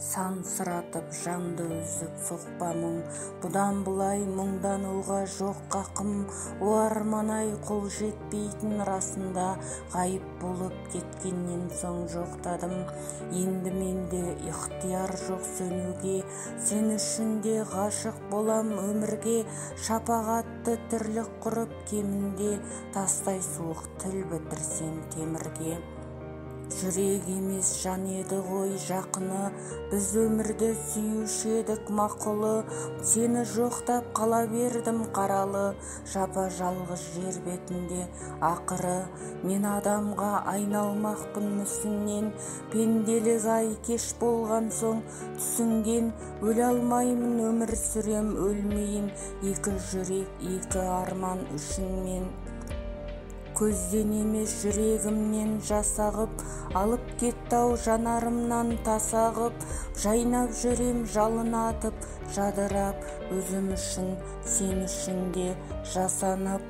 сансыратып жанды үзіп соқпа мұң. Бұдан бұлай мұңдануға жоқ қақым. О арман-ай, қол жетпейтін расында, ғайып болып кеткеннен соң жоқтадым. Енді менде ихтияр жоқ сөнуге, сен үшін де ғашық болам өмірге. Шапағатты тірлік құрып кемінде, тастай суық тіл бітірсем темірге. Жүрек емес жан еді ғой жақыны, біз өмірді сүйуші едік мақұлы. Сені жоқтап қала бердім қаралы, жапа жалғыз жер бетінде. Ақыры мен адамға айналмақпын мүсіннен, пенделік ай кеш болған соң түсінген. Өле алмаймын, өмір сүрем өлмейін, екі жүрек, екі арман үшін мен. Көзден емес жүрегімнен жасағып, алып кетті-ау жанарымнан тасағып. Жайнап жүрем жалынатып, жадырап, өзім үшін, сен үшін де жасанып.